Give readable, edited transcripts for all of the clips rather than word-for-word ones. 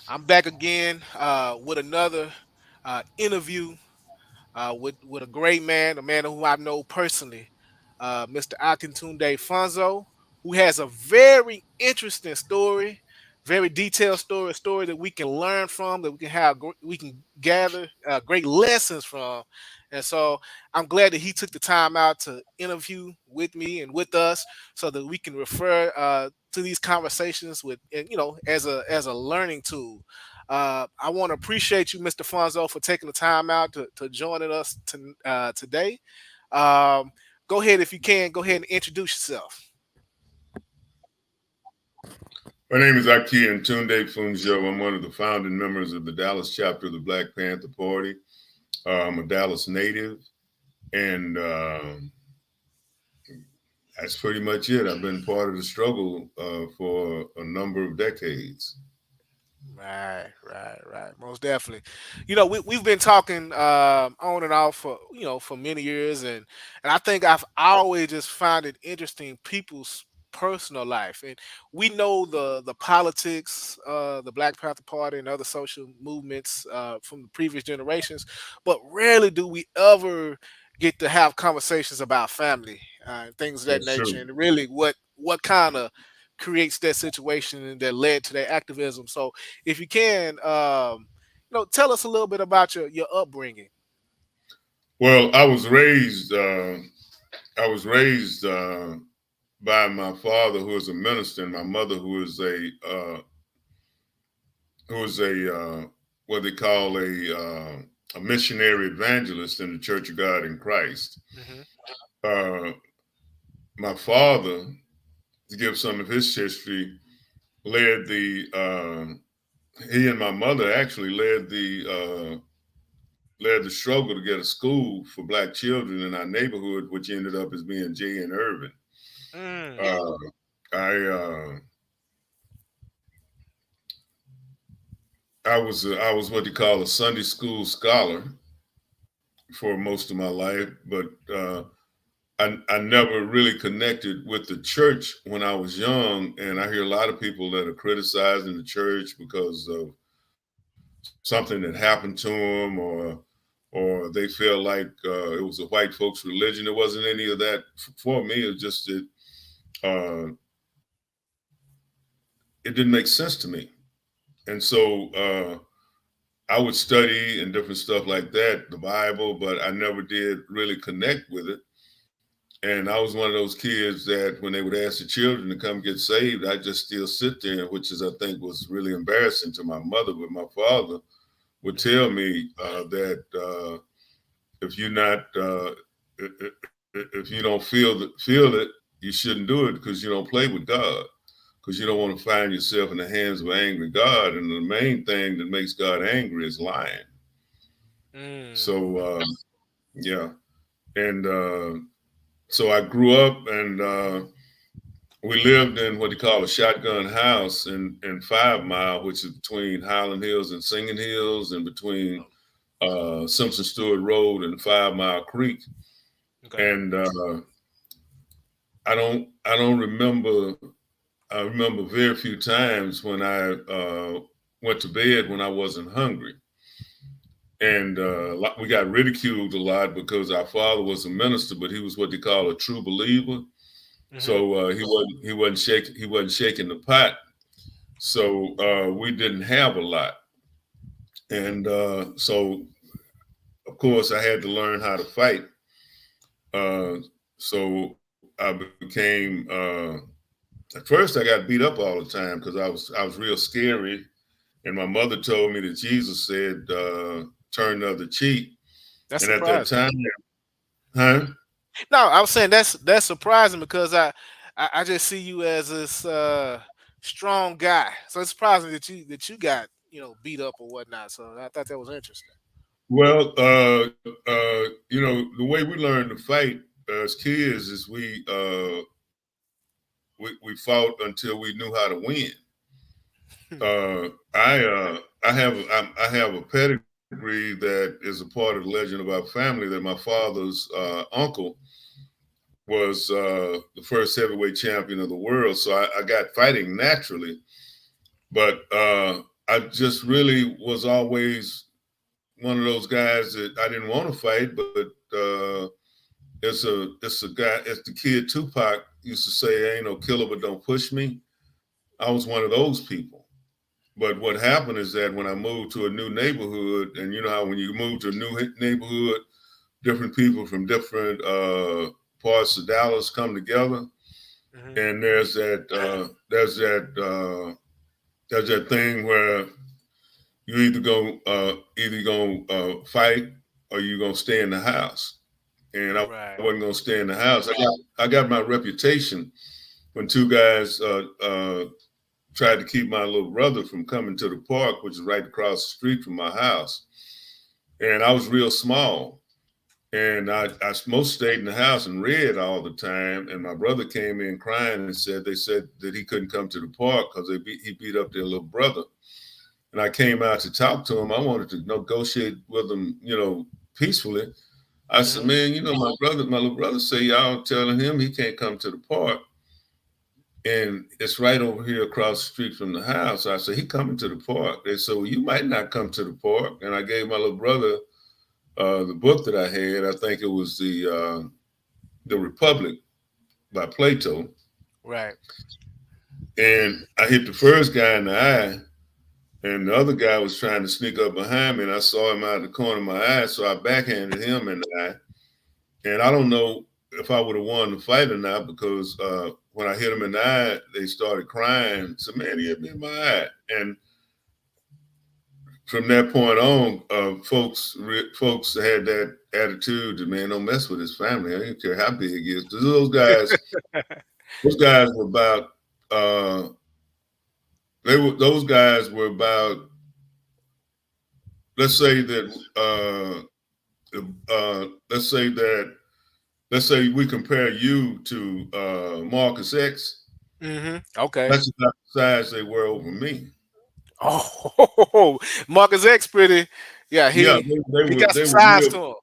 I'm back again with another interview with a great man, a man who I know personally, Mr. Akintunde Funso, who has a very interesting story, very detailed story, a story that we can learn from, that we can we can gather great lessons from. And so I'm glad that he took the time out to interview with me and with us, so that we can refer to these conversations with, and as a learning tool. I want to appreciate you, Mr. Fonzo, for taking the time out to joining us today. Um, Go ahead, if you can, go ahead and introduce yourself. My name is Akintunde Funso. I'm one of the founding members of the Dallas Chapter of the Black Panther Party. I'm a Dallas native, and that's pretty much it. I've been part of the struggle for a number of decades. Right. Most definitely. We've been talking on and off for many years, and I think I've always just found it interesting people's personal life, and we know the politics, the Black Panther Party and other social movements from the previous generations, but rarely do we ever get to have conversations about family and things of that That's nature, true. and really what kind of creates that situation that led to that activism. So if you can, tell us a little bit about your upbringing. Well, I was raised by my father, who is a minister, and my mother, who is a what they call a missionary evangelist in the Church of God in Christ. Hmm. Uh, my father, to give some of his history, led the he and my mother actually led the struggle to get a school for black children in our neighborhood, which ended up as being J. and Irvin. Mm. Uh, I was what they call a Sunday school scholar for most of my life, but I never really connected with the church when I was young, and I hear a lot of people that are criticizing the church because of something that happened to them, or they feel like it was a white folks' religion. It wasn't any of that for me. It was just that uh, it didn't make sense to me, and so I would study and different stuff like that, the Bible, but I never did really connect with it. And I was one of those kids that when they would ask the children to come get saved, I just still sit there, which is I think was really embarrassing to my mother. But my father would Hmm. tell me that if you're not, if you don't feel it, you shouldn't do it because you don't play with God, because you don't want to find yourself in the hands of an angry God. And the main thing that makes God angry is lying. Mm. So yeah, and so I grew up and. We lived in what they call a shotgun house in 5 Mile, which is between Highland Hills and Singing Hills, and between Simpson Stewart Road and 5 Mile Creek. Okay. And I don't remember. I remember very few times when I went to bed when I wasn't hungry. And we got ridiculed a lot because our father was a minister, but he was what they call a true believer. Hmm. So he wasn't shaking the pot. So we didn't have a lot, and so of course I had to learn how to fight. Uh, so I became. At first, I got beat up all the time because I was real scary, and my mother told me that Jesus said, "Turn the other cheek." That's And at that surprising. time, huh? No, I was saying that's surprising because I just see you as this strong guy. So it's surprising that you got beat up or whatnot. So I thought that was interesting. Well, the way we learned to fight as kids is we fought until we knew how to win. I have a pedigree that is a part of the legend of our family that my father's uncle was the first heavyweight champion of the world. So I got fighting naturally, but I just really was always one of those guys that I didn't want to fight, but it's a guy, it's the kid Tupac used to say, "Ain't no killer, but don't push me." I was one of those people. But what happened is that when I moved to a new neighborhood, and you know how when you move to a new neighborhood, different people from different parts of Dallas come together, Hmm. and there's that thing where you either gonna fight or you gonna stay in the house. And I wasn't Right. gonna stay in the house. I got my reputation when two guys tried to keep my little brother from coming to the park, which is right across the street from my house. And I was real small. And I most stayed in the house and read all the time. And my brother came in crying and said they said that he couldn't come to the park because he beat up their little brother. And I came out to talk to him. I wanted to negotiate with him, peacefully. I said, Hmm. man, my little brother say y'all telling him he can't come to the park. And it's right over here across the street from the house. I said, he coming to the park. They said, well, you might not come to the park. And I gave my little brother the book that I had. I think it was the Republic by Plato. Right. And I hit the first guy in the eye, and the other guy was trying to sneak up behind me, and I saw him out of the corner of my eye, so I backhanded him in the eye. And I don't know if I would have won the fight or not because when I hit him in the eye, they started crying. So, man, he hit me in my eye. And from that point on, folks had that attitude that, man, don't mess with his family. I don't care how big he is. Because those guys were about, uh, those guys were about, let's say that, let's say that, let's say we compare you to Marcus X. Hmm. Okay. That's about the size they were over me. Oh, Marcus X pretty. Yeah, Yeah, he got they some were size real. to him.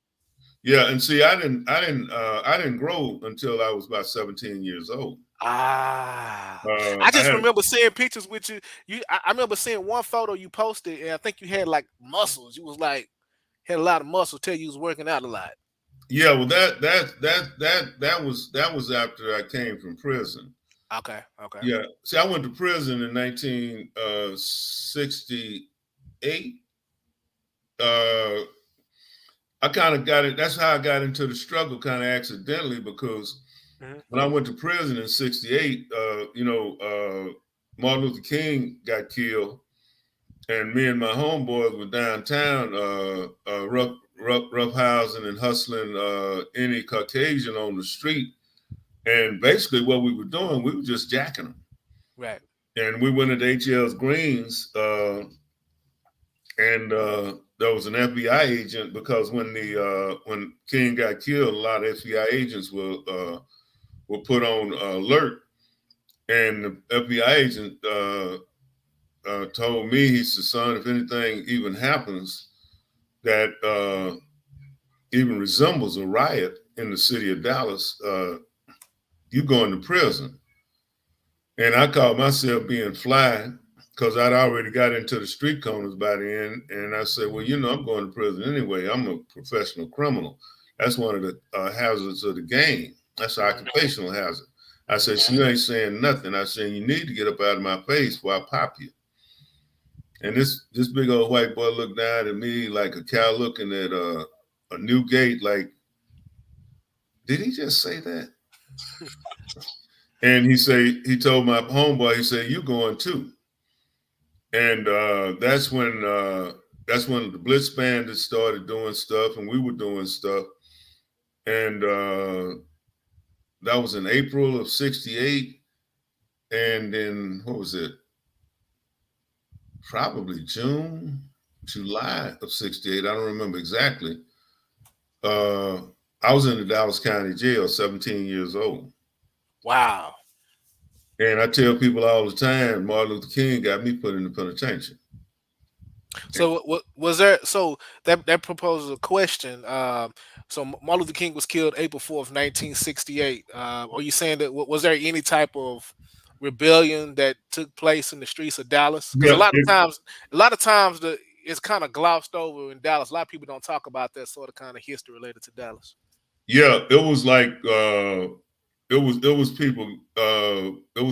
Yeah, and see, I didn't grow until I was about 17 years old. Ah, I I just had remember seeing pictures with you. I remember seeing one photo you posted, and I think you had like muscles. You was like had a lot of muscle. Tell you was working out a lot. Yeah, well that was after I came from prison. Okay, okay. Yeah, see, I went to prison in 1968. Uh, I kind of got it. That's how I got into the struggle, kind of accidentally, because Hmm. when I went to prison in '68, Martin Luther King got killed, and me and my homeboys were downtown, rough housing and hustling any Caucasian on the street. And basically, what we were doing, we were just jacking them. Right. And we went into HL's Greens, and there was an FBI agent because when King got killed, a lot of FBI agents were put on alert, and the FBI agent told me, he said, "Son, if anything even happens that even resembles a riot in the city of Dallas, you going to prison." And I called myself being fly because I'd already got into the street corners by then. And I said, well, I'm going to prison anyway. I'm a professional criminal. That's one of the hazards of the game. That's an Hmm. occupational hazard. I said, Hmm. so you ain't saying nothing. I said, you need to get up out of my face before I pop you. And this big old white boy looked down at me like a cow looking at a new gate, like, did he just say that? And he told my homeboy, he said, you going too. And that's when the Blitz Bandits started doing stuff, and we were doing stuff. And that was in April of '68, and then what was it? Probably July of '68. I don't remember exactly. Uh, I was in the Dallas County Jail, 17 years old. Wow. And I tell people all the time, Martin Luther King got me put in the penitentiary. So was there? So that proposes a question. So Martin Luther King was killed April 4th, 1968. Are you saying that was there any type of rebellion that took place in the streets of Dallas? Because Yeah, a lot of times it's kind of glossed over in Dallas. A lot of people don't talk about that sort of kind of history related to Dallas. yeah. It was like it was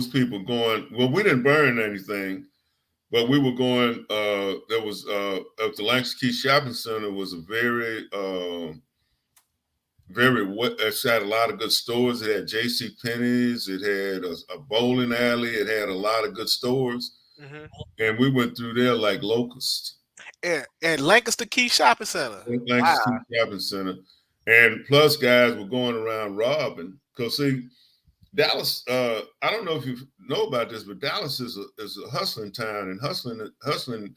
people going. Well, we didn't burn anything, but we were going. There was at the Langston Shopping Center was a it had a lot of good stores. It had J.C. Penney's. It had a bowling alley. It had a lot of good stores, Hmm. and we went through there like locusts. And Lancaster Key Shopping Center. Langston Shopping Center, and plus guys were going around robbing. Cause see, Dallas. I don't know if you know about this, but Dallas is a hustling town, and hustling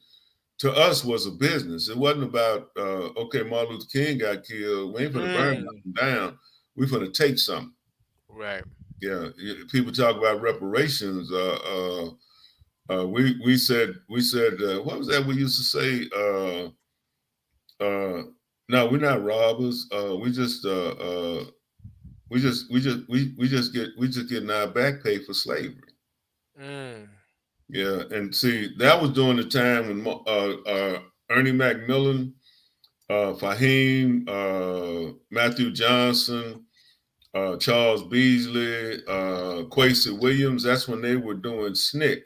to us was a business. It wasn't about okay, Martin Luther King got killed. We ain't gonna burn Mm, nothing down. We're gonna take something. right. Yeah, people talk about reparations. We said what was that we used to say? No, we're not robbers. We just getting our back pay for slavery. Mm, Yeah, and see that was during the time when Ernie McMillan, Fahim, Matthew Johnson, Charles Beasley, Quincy Williams. That's when they were doing SNCC.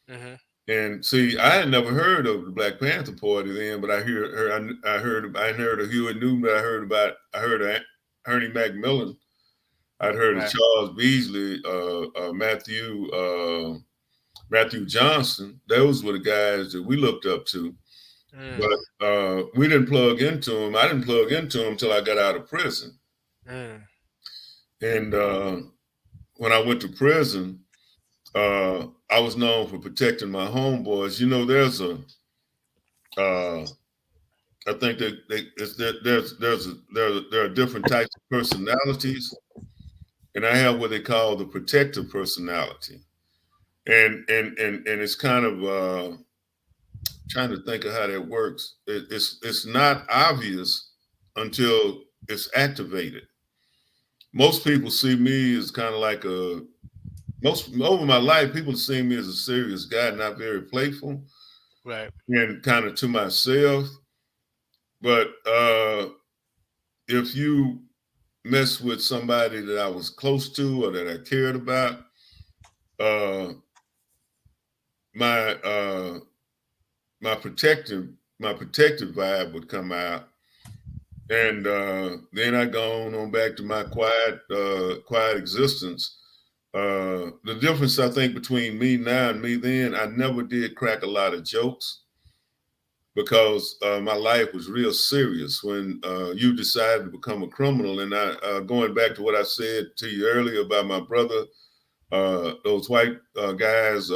hmm. And see, I had never heard of the Black Panther Party then, but I heard of Hewitt Newman. I heard of Ernie McMillan. I'd heard of Right. Charles Beasley, Matthew Johnson. Those were the guys that we looked up to. Mm, But we didn't plug into them. I didn't plug into them until I got out of prison. mm, And when I went to prison, I was known for protecting my homeboys. You know, uh, I think that there are different types of personalities, and I have what they call the protective personality, and it's kind of trying to think of how that works. It's not obvious until it's activated. Most people see me as kind of like most over my life. People see me as a serious guy, not very playful, right. and kind of to myself. But if you mess with somebody that I was close to or that I cared about, uh, my my protective vibe would come out, and then I go on back to my quiet existence. The difference I think between me now and me then, I never did crack a lot of jokes because my life was real serious when you decided to become a criminal. And I, going back to what I said to you earlier about my brother, those white guys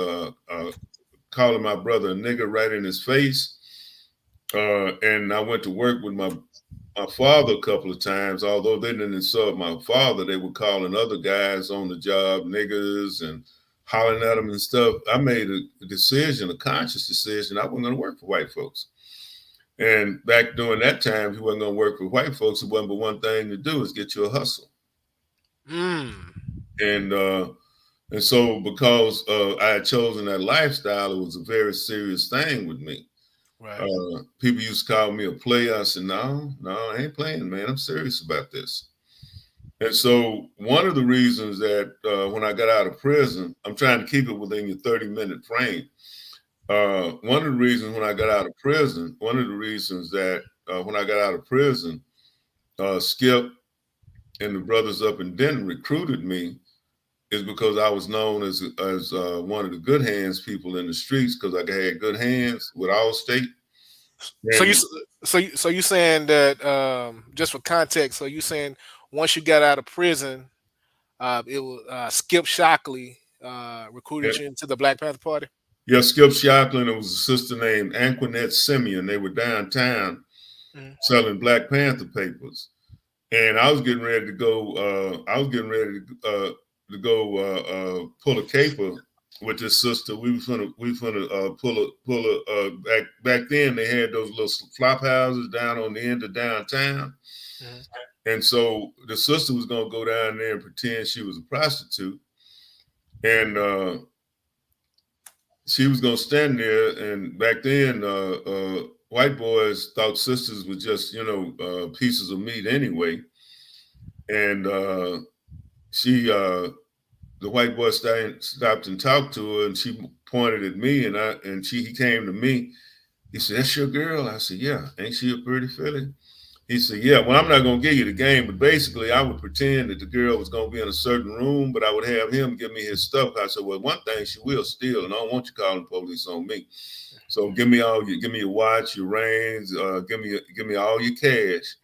calling my brother a nigger right in his face. And I went to work with my father a couple of times. Although they didn't insult my father, they were calling other guys on the job niggers and hollering at them and stuff. I made a decision, a conscious decision. I wasn't going to work for white folks. And back during that time, if you wasn't going to work for white folks, it wasn't but one thing to do is get you a hustle. Mm, And so because I had chosen that lifestyle, it was a very serious thing with me. right. People used to call me a player. I said, no, I ain't playing, man. I'm serious about this. And so one of the reasons that when I got out of prison, I'm trying to keep it within your 30-minute frame. One of the reasons when I got out of prison, one of the reasons that when I got out of prison, Skip and the brothers up in Denton recruited me is because I was known as one of the good hands people in the streets because I had good hands with Allstate. So you And so you saying that just for context, so you saying once you got out of prison, it was Skip Shockley recruited you into the Black Panther Party? yeah, Skip Shockley, and there was a sister named Anquinette Simeon. They were downtown Mhm. selling Black Panther papers. And I was getting ready to go. I was getting ready to go pull a caper with this sister. We was gonna pull a back then they had those little flop houses down on the end of downtown, Mhm. and so the sister was gonna go down there and pretend she was a prostitute, and she was gonna stand there. And back then, white boys thought sisters were just pieces of meat anyway. And she the white boy stopped and talked to her, and she pointed at me, and he came to me. He said, "That's your girl?" I said, "Yeah. Ain't she a pretty filly?" He said, "Yeah, well, I'm not going to give you the game, but basically I would pretend that the girl was going to be in a certain room, but I would have him give me his stuff." I said, "Well, one thing she will steal, and I don't want you calling the police on me. So give me your watch, your rings, give me all your cash,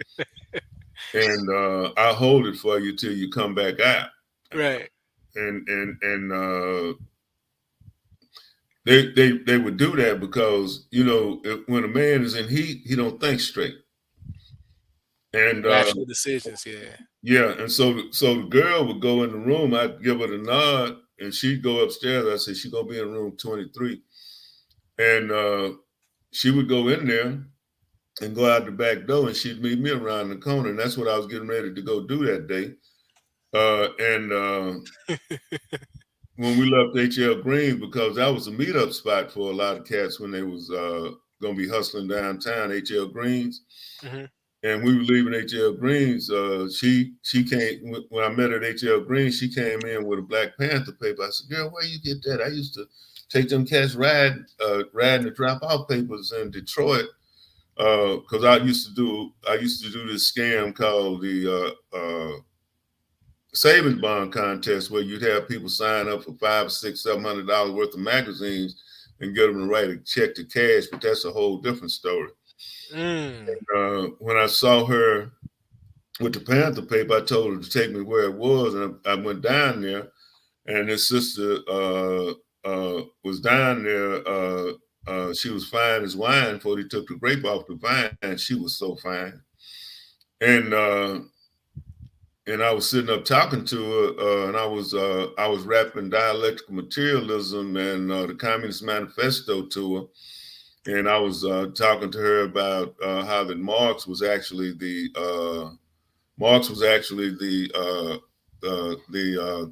and I'll hold it for you till you come back out." Right. And they would do that because when a man is in heat, he don't think straight. And Rational decisions. Yeah. yeah, and so the girl would go in the room. I'd give her the nod, and she'd go upstairs. I said, "She's gonna be in room 23," and she would go in there and go out the back door, and she'd meet me around the corner. And that's what I was getting ready to go do that day. And when we left H.L. Green, because that was a meetup spot for a lot of cats when they was gonna be hustling downtown, H.L. Green's. Hmm. And we were leaving H.L. Green's. She came when I met her at H.L. Green. She came in with a Black Panther paper. I said, "Girl, where you get that? I used to take them cats riding the drop off papers in Detroit because I used to do this scam called the savings bond contest, where you'd have people sign up for $500, $600, $700 worth of magazines and get them to write a check to cash. But that's a whole different story." Mm. When I saw her with the Panther paper, I told her to take me where it was, and I went down there, and his sister was down there. She was fine as wine before he took the grape off the vine. She was so fine, and I was sitting up talking to her, and I was rapping dialectical materialism and the Communist Manifesto to her. And I was talking to her about how that Marx was actually the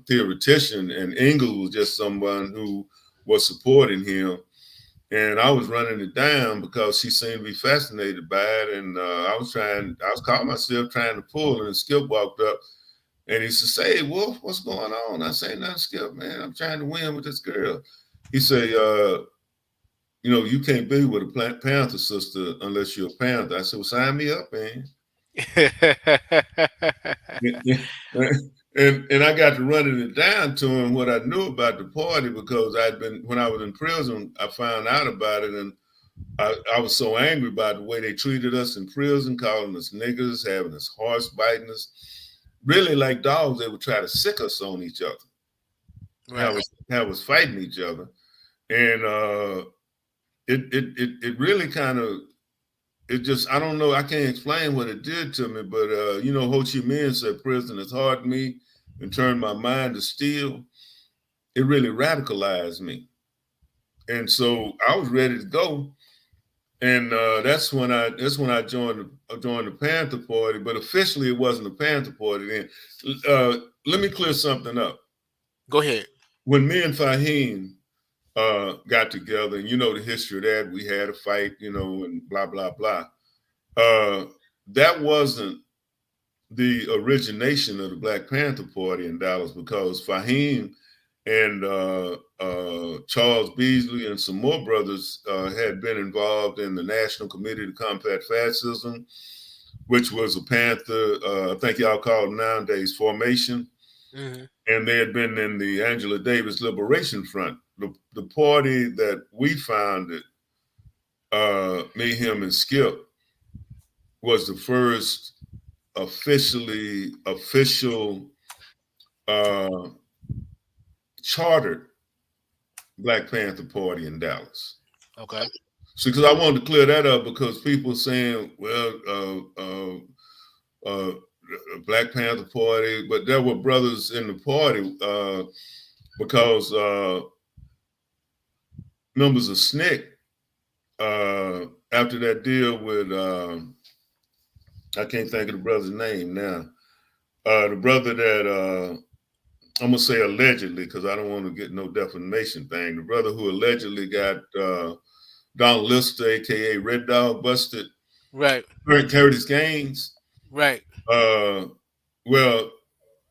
theoretician, and Engels was just someone who was supporting him. And I was running it down because she seemed to be fascinated by it, and I was calling myself trying to pull, and Skip walked up, and he said, "Say, Wolf, what's going on?" I say, "Nothing, Skip, man. I'm trying to win with this girl." He said, "You can't be with a Panther sister unless you're a Panther." I said, "Well, sign me up, man." And I got to running it down to him what I knew about the party, because when I was in prison, I found out about it, and I was so angry about the way they treated us in prison, calling us niggas, having us horse biting us, really like dogs. They would try to sick us on each other, Right. have us fighting each other, and it really kind of it just I don't know, I can't explain what it did to me, but Ho Chi Minh said prison has hardened me and turned my mind to steel. It really radicalized me, and so I was ready to go. And that's when I joined the Panther Party, but officially it wasn't the Panther Party then. Let me clear something up. Go ahead. When me and Fahim got together, and you know the history of that, we had a fight, and blah blah blah. Uh, that wasn't the origination of the Black Panther Party in Dallas, because Fahim and Charles Beasley and some more brothers had been involved in the National Committee to Combat Fascism, which was a Panther, I think y'all call it nowadays, formation. Hmm. And they had been in the Angela Davis Liberation Front. The party that we founded, me, him, and Skip, was the first official uh, chartered Black Panther Party in Dallas. Okay. So, because I wanted to clear that up, because people saying, well, Black Panther Party, but there were brothers in the party because members of SNCC, after that deal with, I can't think of the brother's name now, the brother that I'm gonna say allegedly because I don't want to get no defamation thing. The brother who allegedly got Don Lister, aka Red Dog, busted, Right. Curtis Gaines. Right. Uh, well,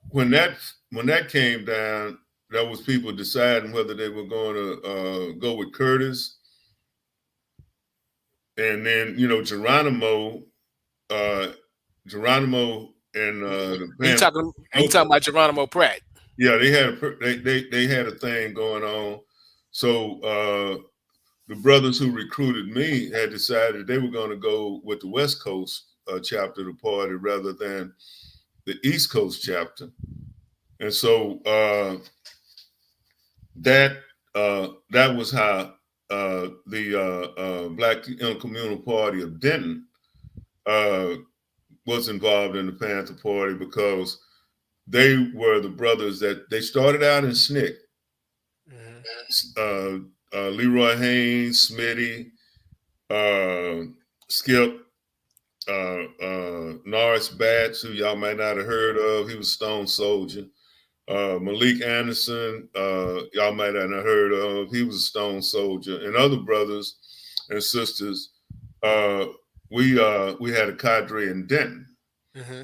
when that when that came down, that was people deciding whether they were going to go with Curtis, and then uh, Geronimo and the And band. you talking about Geronimo Pratt. Yeah, they had they had a thing going on. So the brothers who recruited me had decided they were going to go with the West Coast chapter of the party rather than the East Coast chapter. And so that was how the Black Intercommunal Party of Denton uh, was involved in the Panther Party because they were the brothers that they started out in SNCC. Mm-hmm. Uh, Leroy Haynes, Smitty, uh, Skip, Norris Batts, who y'all might not have heard of. He was Stone Soldier. Malik Anderson, y'all might not have heard of. He was a Stone Soldier, and other brothers and sisters. Uh, we had a cadre in Denton, Mm-hmm.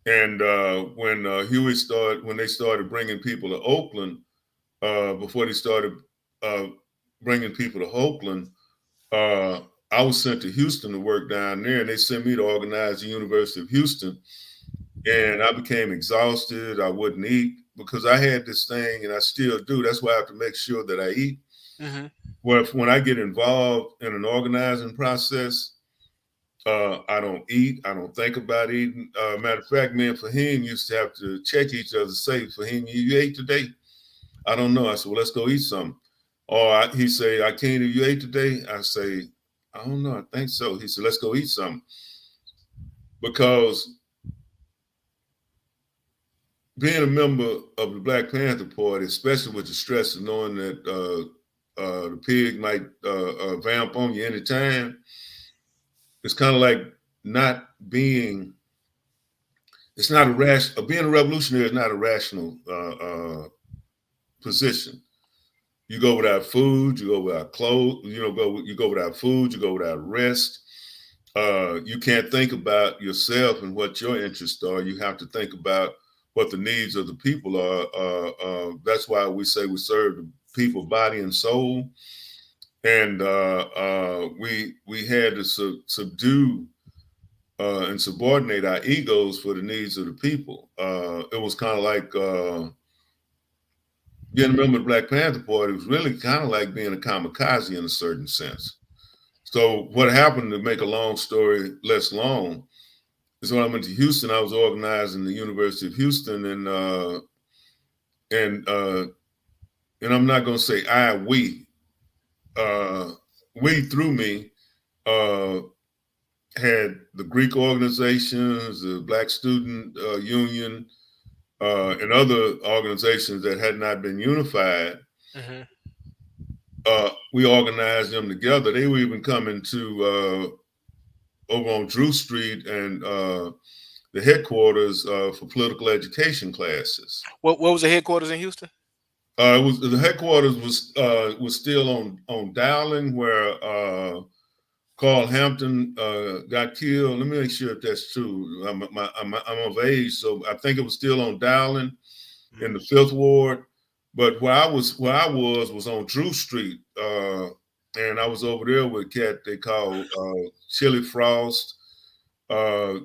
and when they started bringing people to Oakland, before they started uh, bringing people to Oakland, uh, I was sent to Houston to work down there, and they sent me to organize the University of Houston. And I became exhausted. I wouldn't eat because I had this thing, and I still do. That's why I have to make sure that I eat. Mm-hmm. Well, when I get involved in an organizing process, I don't eat. I don't think about eating. Matter of fact, me and Fahim used to have to check each other. Say, Fahim, you ate today? I don't know. I said, well, let's go eat something. Or he say, I can't. You ate today? I say, I don't know. I think so. He said, let's go eat something because being a member of the Black Panther Party, especially with the stress of knowing that the pig might vamp on you anytime, it's kind of like not being. It's not a being a revolutionary is not a rational position. You go without food, you go without clothes, you go without food, you go without rest. You can't think about yourself and what your interests are. You have to think about what the needs of the people are. That's why we say we serve the people, body and soul. And we had to subdue and subordinate our egos for the needs of the people. It was kind of like being a member of the Black Panther Party was really kind of like being a kamikaze in a certain sense. So what happened, to make a long story less long, is when I went to Houston, I was organizing the University of Houston, and I'm not going to say uh, we through me uh, had the Greek organizations, the Black Student Union, and other organizations that had not been unified. Mm-hmm. We organized them together. They were even coming to over on Drew Street and the headquarters for political education classes. What was the headquarters in Houston? It was the headquarters was still on Dowling where Carl Hampton got killed. Let me make sure if that's true. I'm of age, so I think it was still on Dowling in the Fifth Ward. But where I was on Drew Street, and I was over there with a cat they call Chili Frost, a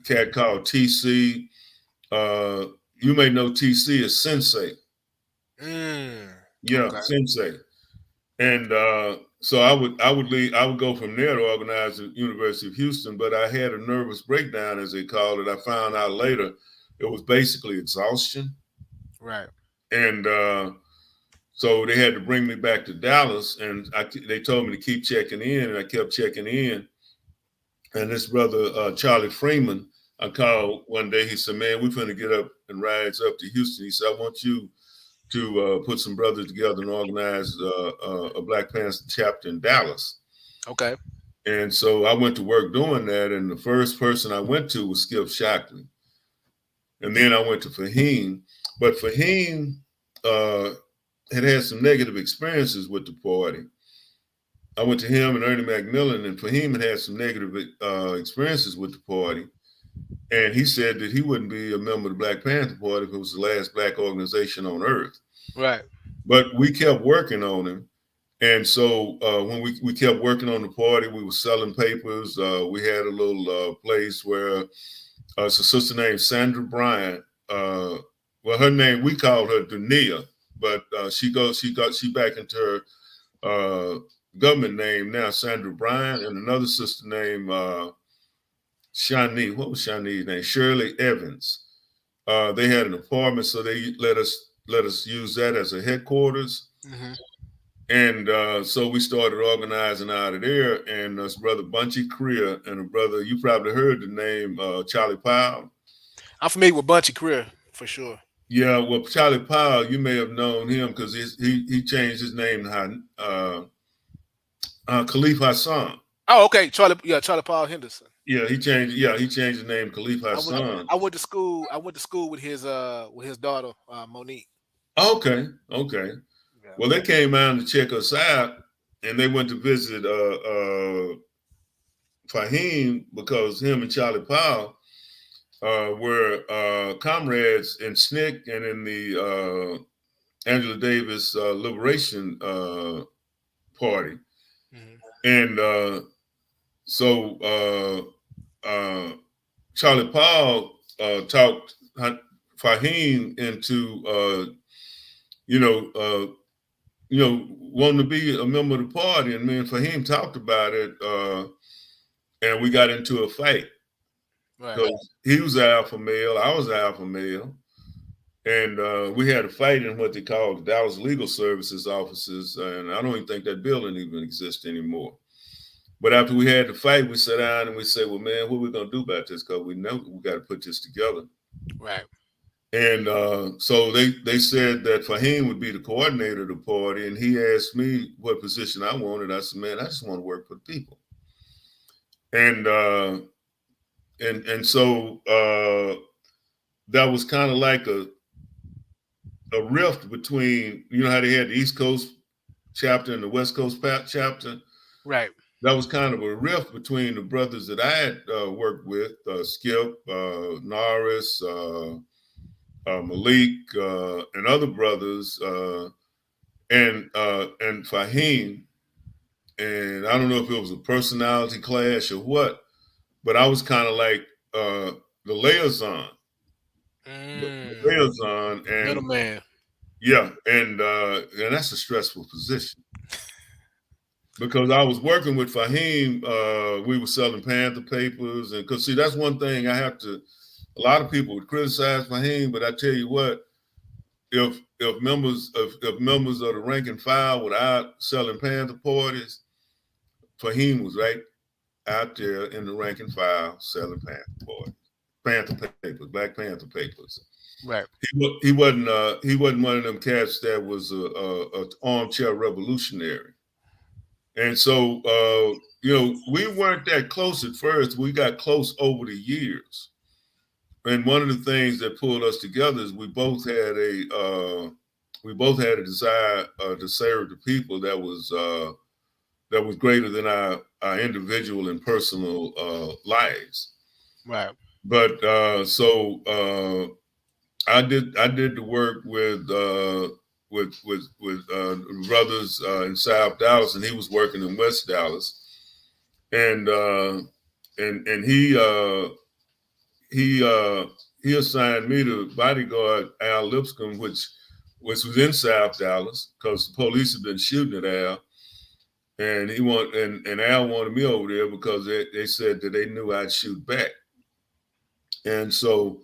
cat called TC. Uh, you may know TC as Sensei. Mm. Yeah, Okay. Sensei. And so I would go from there to organize the University of Houston, but I had a nervous breakdown, as they called it. I found out later it was basically exhaustion, Right. and so they had to bring me back to Dallas, and they told me to keep checking in, and I kept checking in. And this brother Charlie Freeman, I called one day. He said, "Man, we're finna get up and ride up to Houston." He said, "I want you to put some brothers together and organize a Black Panther chapter in Dallas." Okay. And so I went to work doing that. And the first person I went to was Skip Shockley. and then I went to Fahim. But Fahim uh, had some negative experiences with the party. I went to him and Ernie McMillan, and Fahim had some negative experiences with the party. And he said that he wouldn't be a member of the Black Panther Party if it was the last black organization on earth. Right. But we kept working on him. And so when we kept working on the party, we were selling papers. We had a little place where it's a sister named Sandra Bryant. Well, her name, we called her Dunia, but she back into her government name now, Sandra Bryant, and another sister named Shani. What was Shani's name? Shirley Evans. They had an apartment, so they let us use that as a headquarters. Mm-hmm. And so we started organizing out of there. And this brother Bunchy Kriya and a brother, you probably heard the name Charlie Powell. I'm familiar with Bunchy Career for sure. Yeah, well, Charlie Powell, you may have known him because he changed his name to Khalif Hassan. Oh, okay. Charlie Paul Henderson. Yeah, he changed. Yeah, he changed the name Khalif I went Hassan. I went to school. I went to school with his daughter Monique. Okay, okay. Yeah. Well, they came out to check us out, and they went to visit Fahim because him and Charlie Powell were comrades in SNCC and in the Angela Davis Liberation Party. Mm-hmm. And so Charlie Powell talked Fahim into, wanting to be a member of the party. And me and Fahim talked about it, and we got into a fight. Right. Because he was an alpha male, I was an alpha male. And we had a fight in what they call the Dallas Legal Services offices. And I don't even think that building even exists anymore. But after we had the fight, we sat down and we said, well, man, what are we going to do about this? Because we know we got to put this together. Right. And so they said that Fahim would be the coordinator of the party. And he asked me what position I wanted. I said, man, I just want to work for the people. And so that was kind of like a rift between, you know how they had the East Coast chapter and the West Coast chapter? Right. That was kind of a rift between the brothers that I had worked with, Skip, Norris, Malik, and other brothers, and Fahim. And I don't know if it was a personality clash or what, but I was kind of like the liaison. The liaison, and Middleman. yeah, and that's a stressful position. Because I was working with Fahim, we were selling Panther papers, and because see, that's one thing I have to. A lot of people would criticize Fahim, but I tell you what, if members of the rank and file were out selling Panther parties, Fahim was right out there in the rank and file selling Panther parties, Panther papers, Black Panther papers. Right. He wasn't one of them cats that was a armchair revolutionary. And so, we weren't that close at first. We got close over the years. And one of the things that pulled us together is we both had a desire to serve the people that was greater than our individual and personal lives. Right. But I did the work with brothers in South Dallas, and he was working in West Dallas, and he assigned me to bodyguard Al Lipscomb, which was in South Dallas because the police had been shooting at Al, and and Al wanted me over there because they said that they knew I'd shoot back, and so.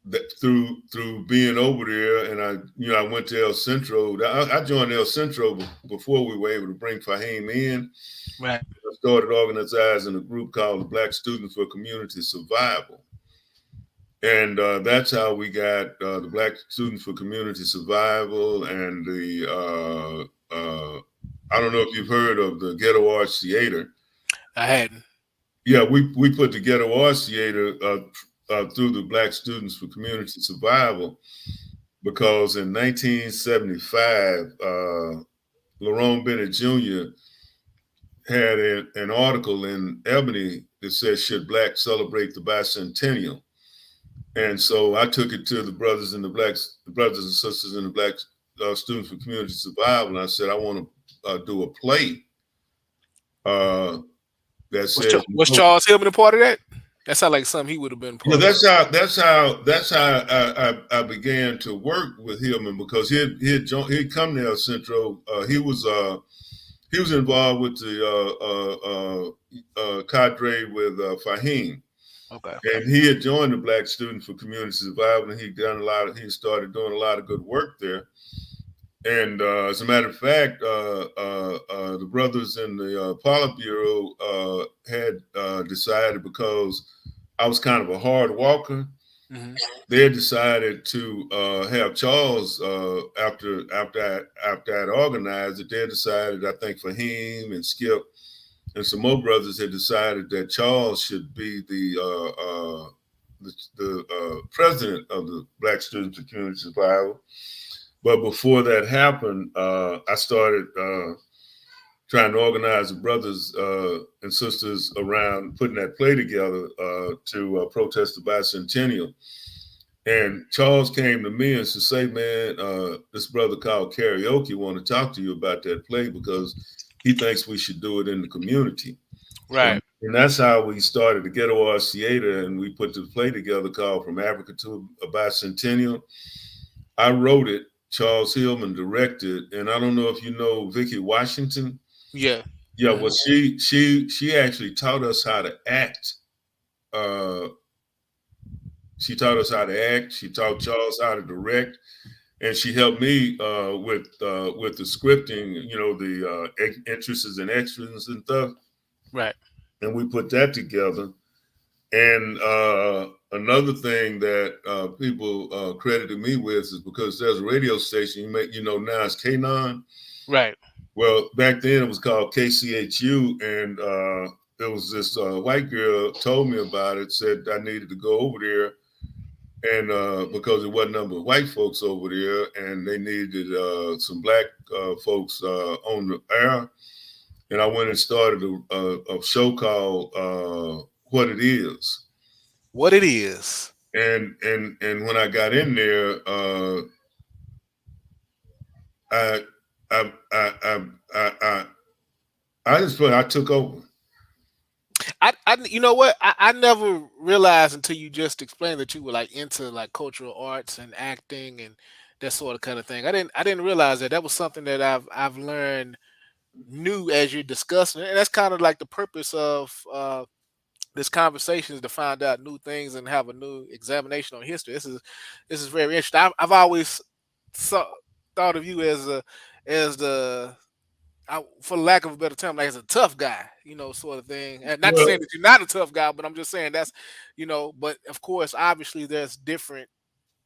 That through being over there, and I went to El Centro. I joined El Centro before we were able to bring Fahim in. Right. I started organizing a group called the Black Students for Community Survival, and that's how we got the Black Students for Community Survival and the I don't know if you've heard of the Ghetto Arts Theater. I hadn't. Yeah, we put the Ghetto Arts Theater through the Black Students for Community Survival, because in 1975, Lerone Bennett Jr. had an article in Ebony that said, "Should Blacks celebrate the bicentennial?" And so I took it to the brothers and the brothers and sisters in the Black Students for Community Survival, and I said, "I want to do a play uh, that says, Was no." Charles Hillman a part of that? That sounds like something he would have been Yeah, part of. that's how I began to work with Hillman, because he'd come to El Centro. He was involved with the cadre with Fahim, Okay. and he had joined the Black Students for Community Survival, and he started doing a lot of good work there. And as a matter of fact, the brothers in the Politburo had decided, because I was kind of a hard walker, Mm-hmm. they had decided to have Charles after I'd organized it. They had decided, I think Fahim and Skip and some more brothers had decided that Charles should be the president of the Black Students for Community Survival. But before that happened, I started trying to organize the brothers and sisters around putting that play together to protest the bicentennial. And Charles came to me and said, "Say, man, this brother called Karaoke want to talk to you about that play, because he thinks we should do it in the community." Right. And that's how we started the Ghetto Arts Theater, and we put the play together called From Africa to a Bicentennial. I wrote it. Charles Hillman directed, and I don't know if you know Vicky Washington. Yeah. Yeah, Mm-hmm. well, she actually taught us how to act. Uh, she taught us how to act. She taught Charles how to direct, and she helped me with the scripting. You know, the entrances and extras and stuff. Right. And we put that together. And another thing that people credited me with is because there's a radio station now it's K9. Right. Well, back then it was called KCHU, and there was this white girl told me about it, said I needed to go over there, and because there wasn't a number of white folks over there, and they needed some black folks on the air, and I went and started a show called What It Is. What it is. And when I got in there, I I I I I I took over. You know what? I never realized until you just explained that you were like into like cultural arts and acting and that sort of kind of thing. I didn't realize that was something that I've learned new as you're discussing it. And that's kind of like the purpose of this conversation is to find out new things and have a new examination on history. This is very interesting. I've always saw, thought of you as the for lack of a better term, like as a tough guy, sort of thing. And not Well, saying that you're not a tough guy, but I'm just saying that's. But of course, obviously, there's different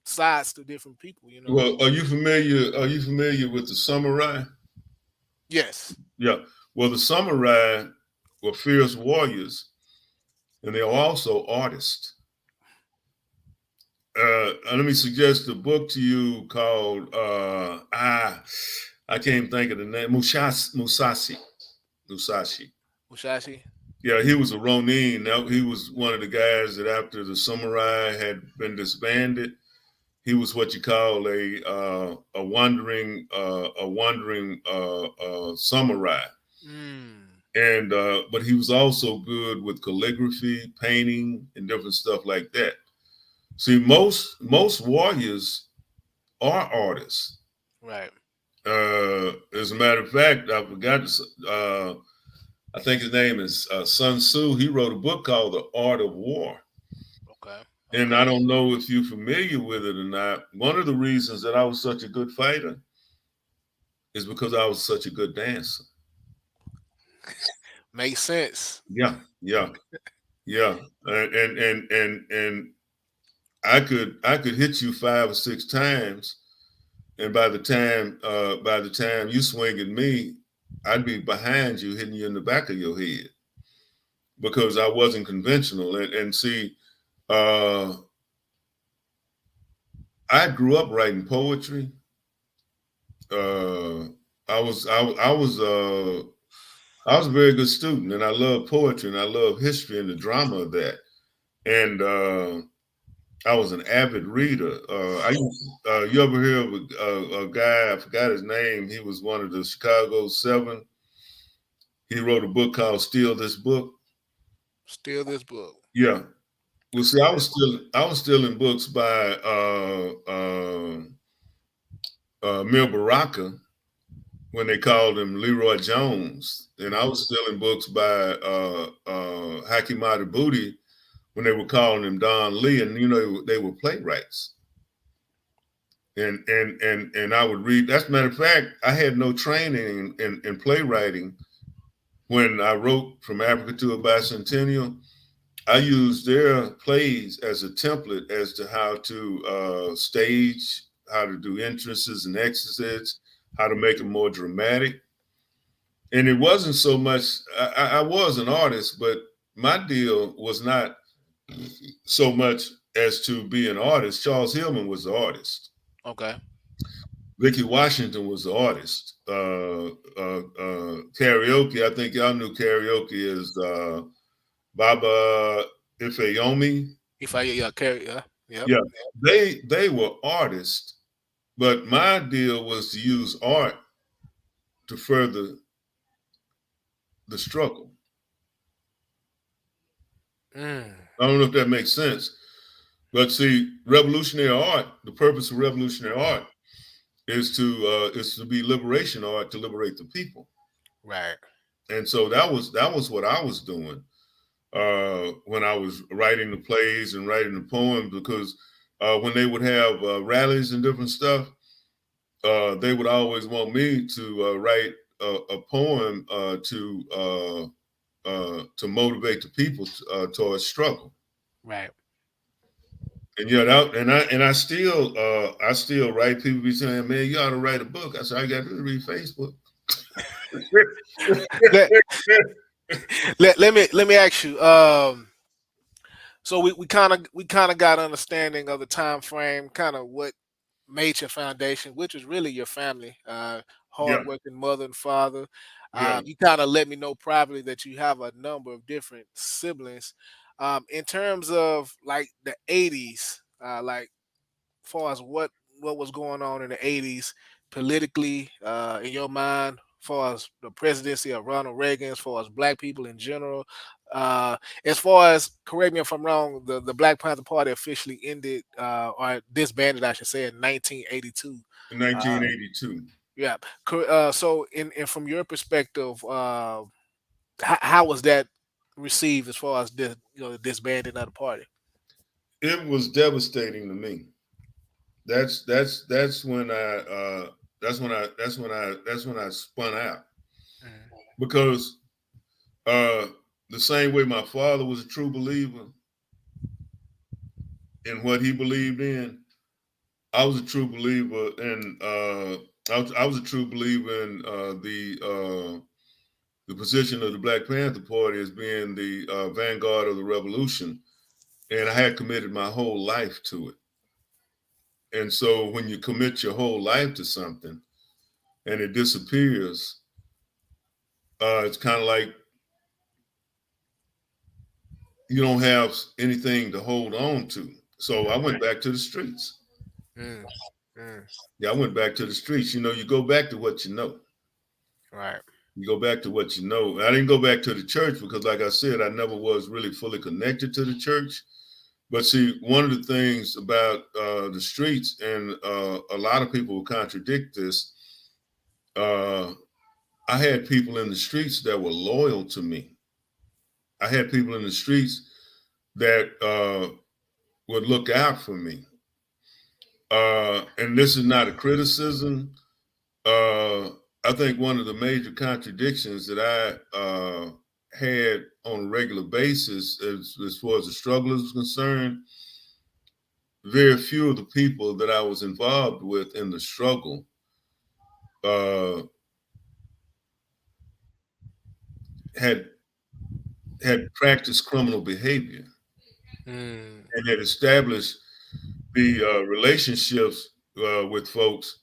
sides to different people. well, are you familiar? Are you familiar with the samurai? Yes. Yeah. Well, the samurai were fierce warriors, and they are also artists. Let me suggest a book to you called I can't think of the name. Musashi. Mushashi. Yeah, he was a Ronin. Now, he was one of the guys that after the samurai had been disbanded, he was what you call a wandering samurai. Mm, And but he was also good with calligraphy, painting, and different stuff like that. See, most warriors are artists. right. As a matter of fact, I forgot. I think his name is Sun Tzu. He wrote a book called The Art of War. Okay. And I Okay. don't know if you're familiar with it or not. One of the reasons that I was such a good fighter is because I was such a good dancer. Makes sense. Yeah, yeah, yeah. And I could hit you 5 or 6 times, and by the time you swing at me, I'd be behind you, hitting you in the back of your head because I wasn't conventional. And see, Uh, I grew up writing poetry. Uh, I was a very good student, and I love poetry, and I love history and the drama of that. And I was an avid reader. You ever hear of a guy? I forgot his name. He was one of the Chicago Seven. He wrote a book called "Steal This Book." Still this book. Yeah. Well, see, I was still in books by Mil Baraka when they called him Leroy Jones, and I Mm-hmm. was still in books by Hakimata Booty when they were calling him Don Lee, and you know they were playwrights. And I would read. That's a matter of fact, I had no training in playwriting when I wrote From Africa to a Bicentennial. I used their plays as a template as to how to stage, how to do entrances and exits, how to make it more dramatic. And it wasn't so much. I was an artist, but my deal was not so much as to be an artist. Charles Hillman was the artist. Okay. Vicky Washington was the artist. Karaoke, I think y'all knew karaoke is Baba Ifeyomi. If I yeah carry yep. Yeah, they were artists, but my deal was to use art to further the struggle. Mm, I don't know if that makes sense, but see, revolutionary art. The purpose of revolutionary art is to be liberation art to liberate the people, right. and so that was what I was doing when I was writing the plays and writing the poems because when they would have rallies and different stuff, they would always want me to write a poem to motivate the people towards struggle. Right. And yeah, I still write. People be saying, "Man, you ought to write a book." I said, "I got to read Facebook." Let, let me ask you. So we kind of got understanding of the time frame, kind of what made your foundation, which is really your family, Yeah, hardworking mother and father. yeah. You kind of let me know privately that you have a number of different siblings. In terms of like the '80s, like far as what was going on in the '80s politically, in your mind, far as the presidency of Ronald Reagan, as far as black people in general, as far as, correct me if I'm wrong, the Black Panther Party officially ended, or disbanded, I should say, in 1982. In Uh, 1982. yeah. So, in from your perspective, how was that received as far as the disbanding of the party? It was devastating to me. That's when I spun out Mhm. because uh, the same way my father was a true believer in what he believed in, I was a true believer in I was a true believer in the position of the Black Panther Party as being the vanguard of the revolution, and I had committed my whole life to it. And so when you commit your whole life to something and it disappears, it's kind of like you don't have anything to hold on to. So I went back to the streets. Mm, mm, Yeah, I went back to the streets. You know, you go back to what you know. right. You go back to what you know. I didn't go back to the church because, like I said, I never was really fully connected to the church. But see, one of the things about the streets, and a lot of people will contradict this, uh, I had people in the streets that were loyal to me. I had people in the streets that would look out for me. And this is not a criticism. Uh, I think one of the major contradictions that I had on a regular basis, as far as the struggle is concerned, very few of the people that I was involved with in the struggle uh, had had practiced criminal behavior. Mm, and had established the relationships with folks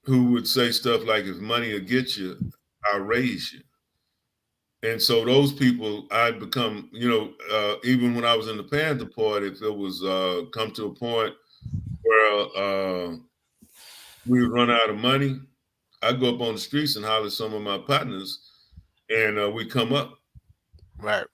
who would say stuff like, "If money will get you, I'll raise you." And so those people, I'd become, even when I was in the Panther Party, if it was come to a point where we would run out of money, I'd go up on the streets and holler at some of my partners, and we come up. right,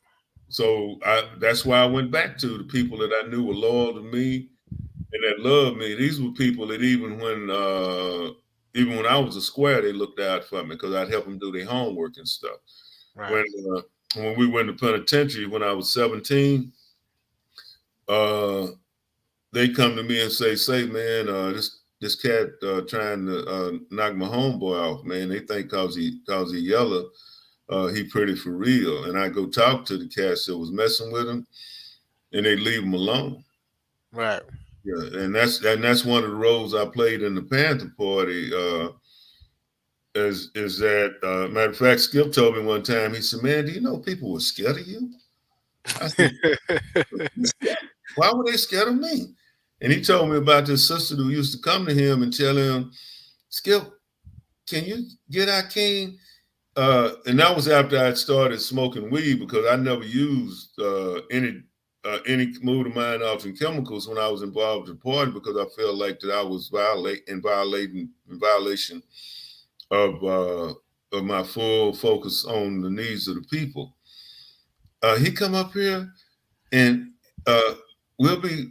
So that's why I went back to the people that I knew were loyal to me and that loved me. These were people that even when I was a square, they looked out for me because I'd help them do their homework and stuff. right, When uh, when we went to penitentiary when I was 17, uh, they come to me and say, man, this cat trying to knock my homeboy off, man. They think cause he yellow, he pretty for real. And I go talk to the cats that was messing with him, and they leave him alone. right. Yeah, and that's one of the roles I played in the Panther Party. Is that matter of fact? Skip told me one time. He said, "Man, do you know people were scared of you?" I said, "Why were they scared of me?" And he told me about this sister who used to come to him and tell him, "Skip, can you get our king?" And that was after I'd started smoking weed because I never used any mood of mind altering chemicals when I was involved in the party because I felt like that I was in violation of my full focus on the needs of the people. He come up here and uh, we'll be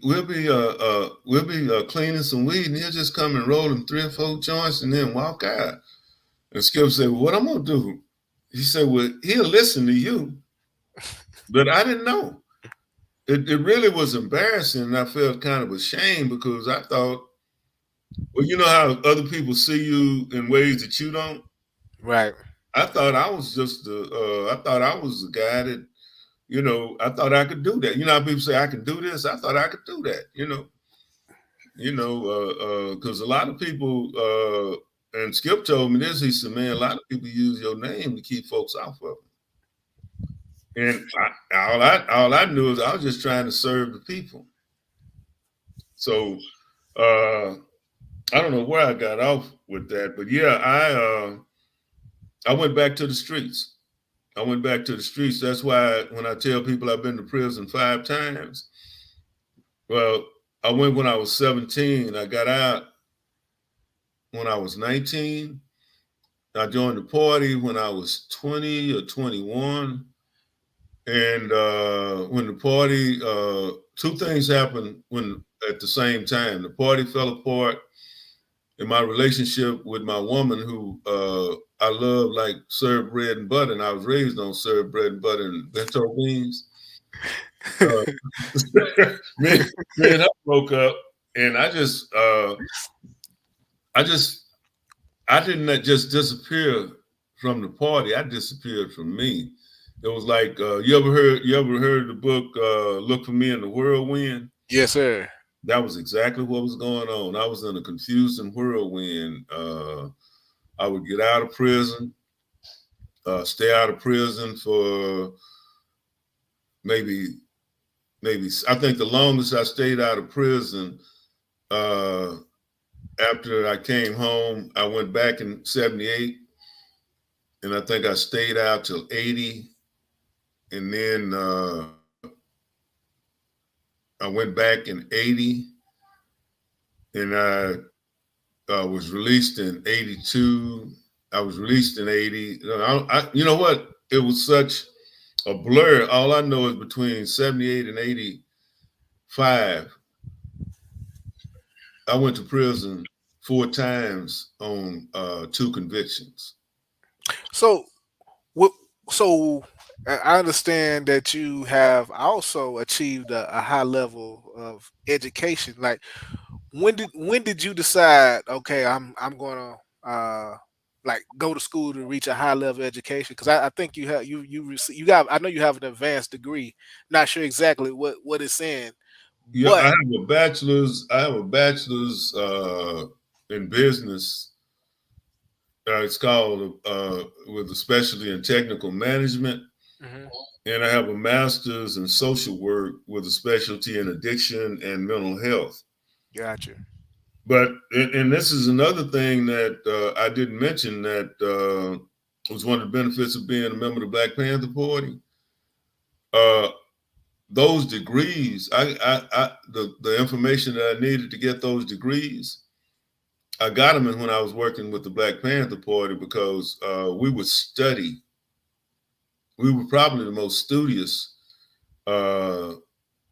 cleaning some weed and he'll just come and roll them 3 or 4 joints and then walk out. And Skip said, "Well, what I'm gonna do?" He said, "Well, he'll listen to you." But I didn't know. It really was embarrassing. And I felt kind of ashamed because I thought, well, you know how other people see you in ways that you don't. Right, I thought I was just I thought I was the guy that, I thought I could do that. You know how people say I can do this? I thought I could do that. Because a lot of people, and Skip told me this. He said, "Man, a lot of people use your name to keep folks off of it." And all I knew is I was just trying to serve the people. So uh, I don't know where I got off with that, but yeah, I went back to the streets. I went back to the streets. That's why when I tell people I've been to prison 5 times, well, I went when I was 17. I got out when I was 19. I joined the party when I was 20 or 21. And when the party, 2 things happened when at the same time. The party fell apart, and my relationship with my woman, who I love like served bread and butter, and I was raised on served bread and butter and bento beans. Uh, me, me and her broke up, and I just, I didn't just disappear from the party. I disappeared from me. It was like you ever heard the book Look for Me in the Whirlwind? yes, sir. That was exactly what was going on. I was in a confusing whirlwind. I would get out of prison, stay out of prison for maybe maybe I think the longest I stayed out of prison uh, after I came home, I went back in '78, and I think I stayed out till '80, and then I went back in '80, and I was released in '82. I was released in '80. You know what? It was such a blur. All I know is between '78 and '85, I went to prison 4 times on 2 convictions. So, what? So, I understand that you have also achieved a high level of education. Like, when did you decide? Okay, I'm gonna like go to school to reach a high level education? Because I think you got, I know you have an advanced degree. Not sure exactly what it's in, Yeah, but I have a bachelor's in business. It's called with a specialty in technical management, mhm. and I have a master's in social work with a specialty in addiction and mental health. Gotcha. But and this is another thing that I didn't mention that was one of the benefits of being a member of the Black Panther Party. Uh, those degrees, the information that I needed to get those degrees, I got them when I was working with the Black Panther Party because we would study. We were probably the most studious uh,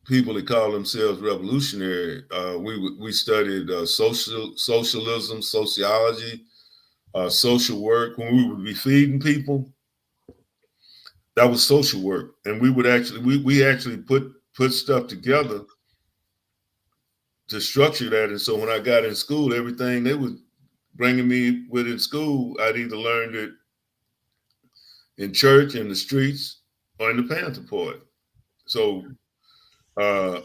people that call themselves revolutionary. We studied socialism, sociology, social work. When we would be feeding people, that was social work, and we would actually we actually put stuff together to structure that. And so when I got in school, everything they was bringing me with in school, I'd either learned it in church, in the streets, or in the Panther Party. So uh,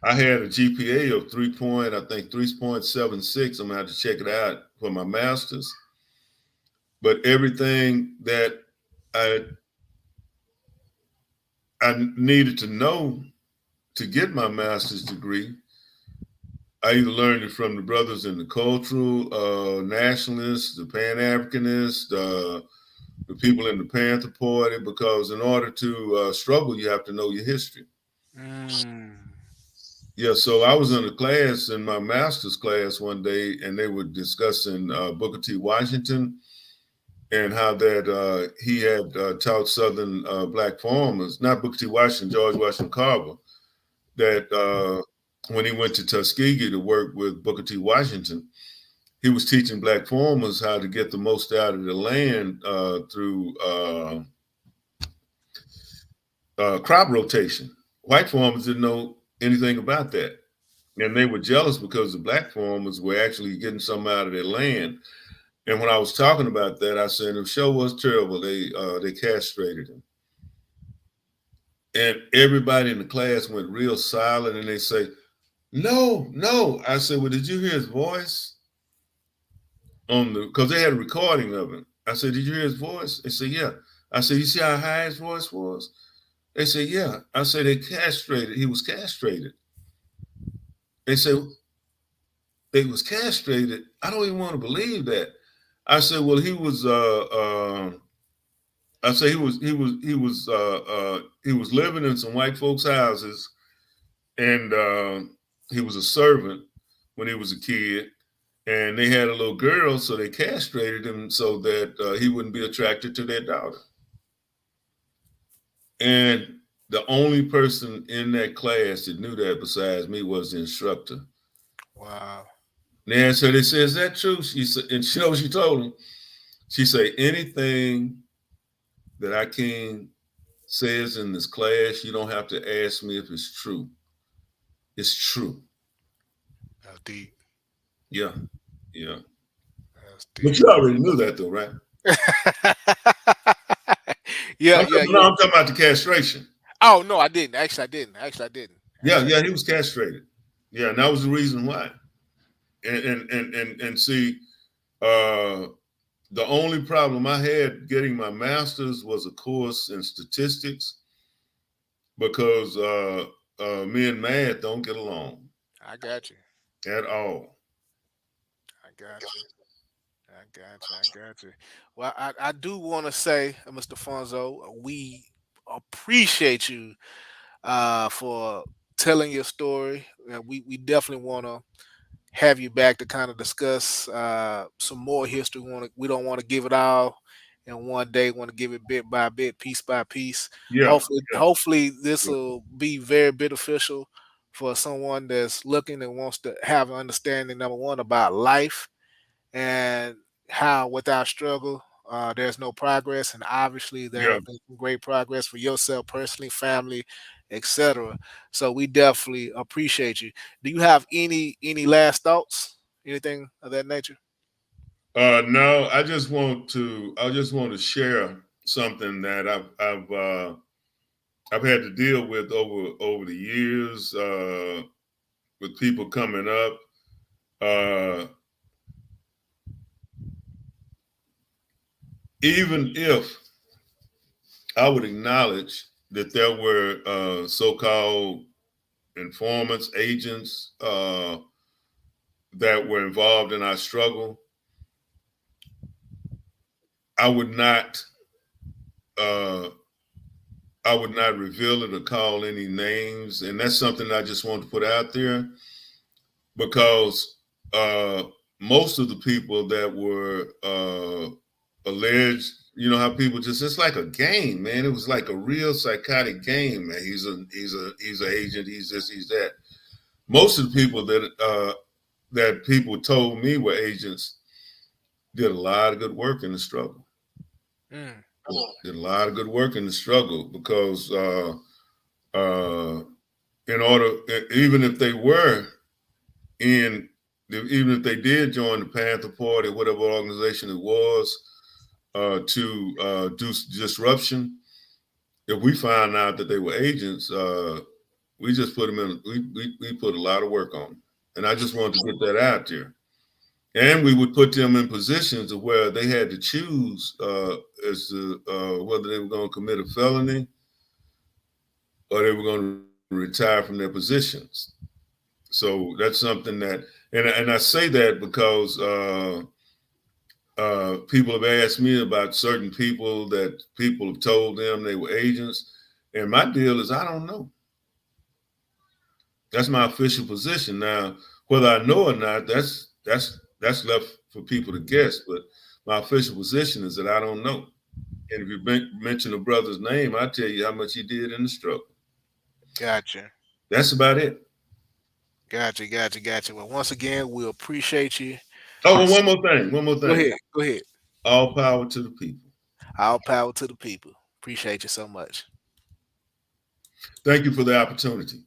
I had a GPA of 3.76. I'm gonna have to check it out for my master's. But everything that I I needed to know to get my master's degree, I either learned it from the brothers in the cultural nationalists, the Pan Africanists, the people in the Panther Party, because in order to struggle, you have to know your history. Mm. Yeah, so I was in a class in my master's class one day, and they were discussing Booker T. Washington and how that he had taught Southern black farmers, not Booker T. Washington, George Washington Carver, that when he went to Tuskegee to work with Booker T. Washington, he was teaching black farmers how to get the most out of the land through crop rotation. White farmers didn't know anything about that. And they were jealous because the black farmers were actually getting some out of their land. And when I was talking about that, I said the show was terrible. They castrated him, and everybody in the class went real silent. And they say, "No, no." I said, "Well, did you hear his voice on the? Because they had a recording of him." I said, "Did you hear his voice?" They said, "Yeah." I said, "You see how high his voice was?" They said, "Yeah." I said, "They castrated. He was castrated." They said, "They was castrated." I don't even want to believe that. I said, "Well, he was." I say he was living in some white folks' houses, and he was a servant when he was a kid, and they had a little girl, so they castrated him so that he wouldn't be attracted to their daughter. And the only person in that class that knew that besides me was the instructor. Wow. And so they said, "Is that true?" She said, and she know what she told him. She said, "Anything that I can says in this class, you don't have to ask me if it's true. It's true." That's deep. Yeah, yeah. That's But deep. you already knew that though, right? Yeah, yeah, No, yeah. I'm talking about the castration. Oh no, I didn't. Actually, I didn't. Actually, I didn't. Yeah, Actually, I yeah, he didn't. was castrated. Yeah, and that was the reason why. And see, uh, the only problem I had getting my master's was a course in statistics because me and math don't get along I got you. at all. I got you. I got you. I got you. Well, I do want to say, Mr. Fonzo, we appreciate you for telling your story. We definitely want to have you back to kind of discuss some more history. We don't want to give it all in one day. Want to give it bit by bit, piece by piece. Yeah, Hopefully, this yeah, will be very beneficial for someone that's looking and wants to have an understanding. Number one, about life and how without struggle. There's no progress, and obviously there yeah. have been some great progress for yourself personally, family, etc. So we definitely appreciate you. Do you have any last thoughts? Anything of that nature? No, I just want to share something that I've had to deal with over the years with people coming up. Uh, Even if I would acknowledge that there were so-called informants, agents that were involved in our struggle, I would not uh, I would not reveal it or call any names, and that's something I just want to put out there because uh, most of the people that were alleged, you know how people just, it's like a game, man. It was like a real psychotic game, man. He's an agent, he's this, he's that. Most of the people that people told me were agents did a lot of good work in the struggle. Mm. Did a lot of good work in the struggle because uh, in order, even if they were in, even if they did join the Panther Party, whatever organization it was, to do disruption, if we found out that they were agents, we just put them in. We put a lot of work on them, and I just wanted to get that out there. And we would put them in positions of where they had to choose as to whether they were going to commit a felony or they were going to retire from their positions. So that's something that, and I say that because people have asked me about certain people that people have told them they were agents, and my deal is I don't know. That's my official position. Now, whether I know or not, that's left for people to guess. But my official position is that I don't know. And if you mention a brother's name, I tell you how much he did in the struggle. Gotcha. That's about it. Gotcha. Well, once again, we appreciate you. Oh, well, one more thing. One more Go thing. ahead. Go ahead. All power to the people. All power to the people. Appreciate you so much. Thank you for the opportunity.